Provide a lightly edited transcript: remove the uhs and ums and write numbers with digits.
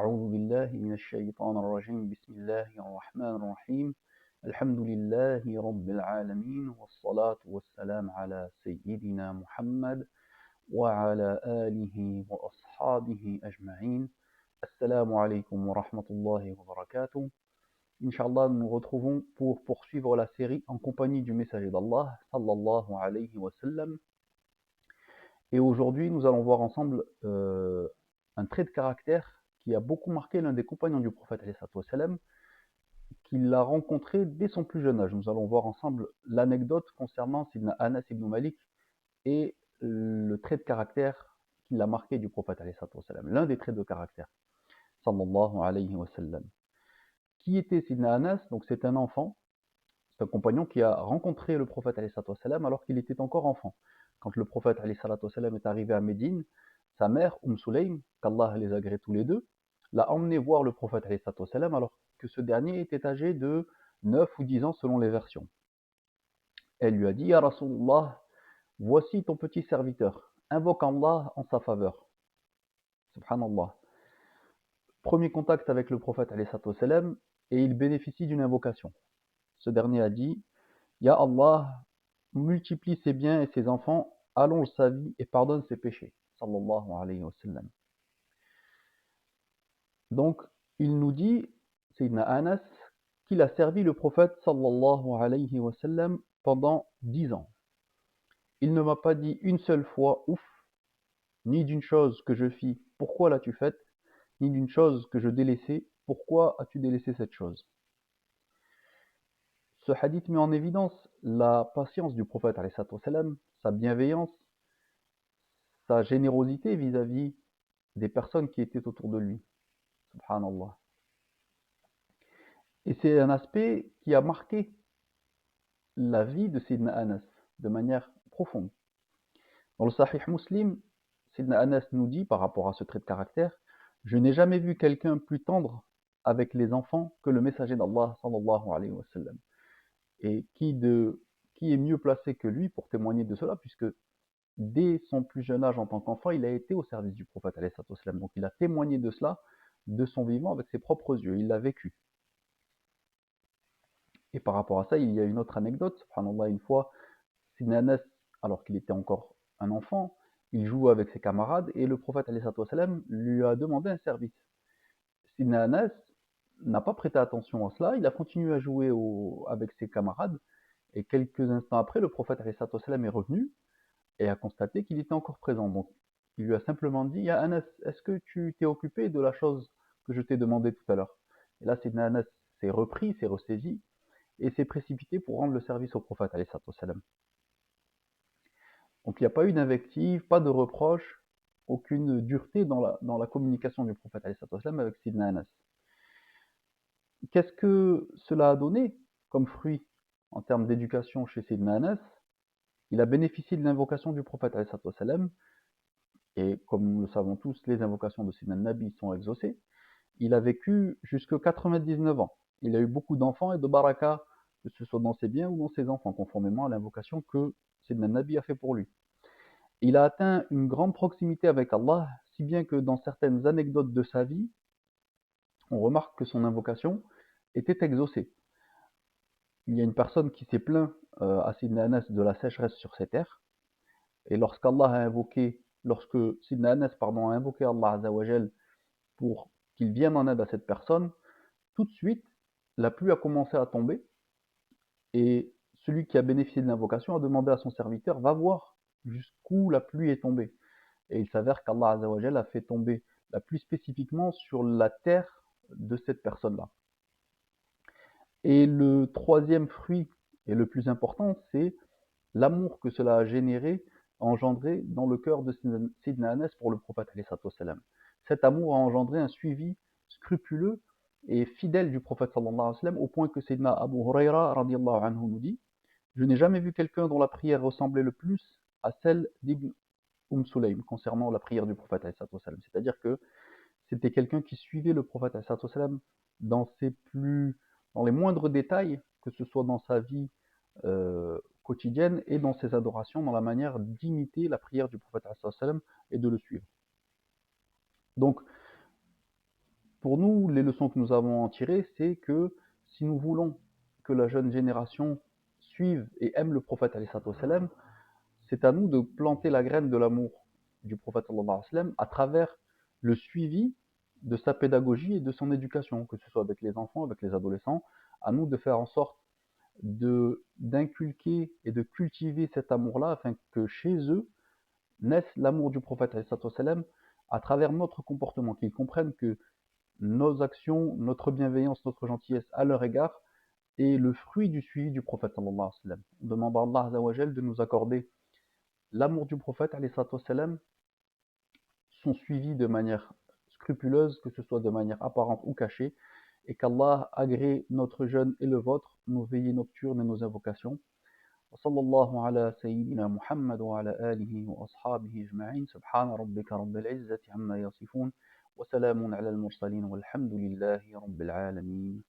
أعوذ بالله من الشيطان الرجيم بسم الله الرحمن الرحيم الحمد لله رب العالمين والصلاة والسلام على سيدنا محمد وعلى آله وأصحابه أجمعين. Assalamu alaikum wa rahmatullahi wa barakatuh. Inch'Allah, nous nous retrouvons pour poursuivre la série en compagnie du messager d'Allah, sallallahu alayhi wa sallam. Et aujourd'hui, nous allons voir ensemble un trait de caractère qui a beaucoup marqué l'un des compagnons du prophète, alayhi salatu wa sallam, qu'il a rencontré dès son plus jeune âge. Nous allons voir ensemble l'anecdote concernant Sidna Anas ibn Malik et le trait de caractère qui l'a marqué du prophète, alayhi salatu wa sallam, l'un des traits de caractère, sallallahu alayhi wa sallam. Qui était Sidna Anas? Donc c'est un enfant, c'est un compagnon qui a rencontré le prophète alayhi salatu wa sallam alors qu'il était encore enfant. Quand le prophète alayhi salatu wa sallam est arrivé à Médine, sa mère, Sulaym, qu'Allah les agrée tous les deux, l'a emmené voir le prophète alayhi salatu wa sallam alors que ce dernier était âgé de 9 ou 10 ans selon les versions. Elle lui a dit: Ya Rasulullah, voici ton petit serviteur, invoque Allah en sa faveur. Subhanallah. Premier contact avec le prophète alayhi salatu wa sallam, et il bénéficie d'une invocation. Ce dernier a dit: Ya Allah, multiplie ses biens et ses enfants, allonge sa vie et pardonne ses péchés. Sallallahu alayhi wa sallam. Donc, il nous dit, Sayyidina Anas, qu'il a servi le prophète sallallahu alayhi wa sallam pendant 10 ans. Il ne m'a pas dit une seule fois ouf, ni d'une chose que je fis, pourquoi l'as-tu faite, ni d'une chose que je délaissais, pourquoi as-tu délaissé cette chose. Ce hadith met en évidence la patience du prophète alayhi salatu wa sallam, sa bienveillance, sa générosité vis-à-vis des personnes qui étaient autour de lui. Subhanallah. Et c'est un aspect qui a marqué la vie de Sidna Anas de manière profonde. Dans le Sahih Muslim, Sidna Anas nous dit par rapport à ce trait de caractère: je n'ai jamais vu quelqu'un plus tendre avec les enfants que le messager d'Allah sallallahu alayhi wa sallam. Et qui est mieux placé que lui pour témoigner de cela, puisque dès son plus jeune âge en tant qu'enfant, il a été au service du prophète alayhi salatu wa sallam. Donc il a témoigné de cela de son vivant avec ses propres yeux, il l'a vécu. Et par rapport à ça, il y a une autre anecdote. Subhanallah, une fois, Sidna Anas, alors qu'il était encore un enfant, il joue avec ses camarades et le prophète alayhi salatu wa sallam lui a demandé un service. Sidna Anas n'a pas prêté attention à cela, il a continué à jouer avec ses camarades et quelques instants après, le prophète alayhi salatu wa sallam est revenu et a constaté qu'il était encore présent. Donc, il lui a simplement dit: Ya Anas, est-ce que tu t'es occupé de la chose que je t'ai demandé tout à l'heure? Et là, Sidna Anas s'est repris, s'est ressaisi et s'est précipité pour rendre le service au prophète alayhi salatu wa sallam. Donc il n'y a pas eu d'invective, pas de reproche, aucune dureté dans la communication du prophète alayhi salatu wa sallam avec Sidna Anas. Qu'est-ce que cela a donné comme fruit en termes d'éducation chez Sidna Anas? Il a bénéficié de l'invocation du prophète alayhi salatu wa sallam, et comme nous le savons tous, les invocations de Sidna Nabi sont exaucées. Il a vécu jusqu'à 99 ans. Il a eu beaucoup d'enfants et de baraka, que ce soit dans ses biens ou dans ses enfants, conformément à l'invocation que Sidna Nabi a fait pour lui. Il a atteint une grande proximité avec Allah, si bien que dans certaines anecdotes de sa vie, on remarque que son invocation était exaucée. Il y a une personne qui s'est plaint à Sidna Anas de la sécheresse sur ses terres, et lorsque Sidna Anas a invoqué Allah Azzawajal pour qu'il vienne en aide à cette personne, tout de suite, la pluie a commencé à tomber, et celui qui a bénéficié de l'invocation a demandé à son serviteur: va voir jusqu'où la pluie est tombée. Et il s'avère qu'Allah Azzawajal a fait tomber la pluie spécifiquement sur la terre de cette personne-là. Et le troisième fruit, et le plus important, c'est l'amour que cela a engendré dans le cœur de Sidna Anas pour le prophète alayhi salatu wa sallam. Cet amour a engendré un suivi scrupuleux et fidèle du prophète sallallahu alayhi wa sallam, au point que Sidna Abu Huraira radiallahu anhu nous dit: je n'ai jamais vu quelqu'un dont la prière ressemblait le plus à celle d'Ibn Sulaym concernant la prière du prophète alayhi salatu wa sallam. C'est-à-dire que c'était quelqu'un qui suivait le prophète alayhi salatu wa sallam dans les moindres détails, que ce soit dans sa vie quotidienne et dans ses adorations, dans la manière d'imiter la prière du prophète alayhi salatu wa sallam et de le suivre. Donc, Pour nous, les leçons que nous avons à en tirer, c'est que si nous voulons que la jeune génération suive et aime le prophète alayhi salatu wassalam, c'est à nous de planter la graine de l'amour du prophète sallallahu alayhi wa sallam à travers le suivi de sa pédagogie et de son éducation, que ce soit avec les enfants, avec les adolescents, à nous de faire en sorte d'inculquer et de cultiver cet amour-là afin que chez eux naisse l'amour du prophète alayhi salatu wassalam à travers notre comportement, qu'ils comprennent que nos actions, notre bienveillance, notre gentillesse à leur égard est le fruit du suivi du prophète sallallahu alayhi wa sallam. On demande à Allah azza wa jal de nous accorder l'amour du prophète alayhi salatu wassalam, son suivi de manière scrupuleuse, que ce soit de manière apparente ou cachée, et qu'Allah agrée notre jeûne et le vôtre, nos veillées nocturnes et nos invocations. وصلى الله على سيدنا محمد وعلى آله وأصحابه أجمعين سبحان ربك رب العزة عما يصفون وسلام على المرسلين والحمد لله رب العالمين.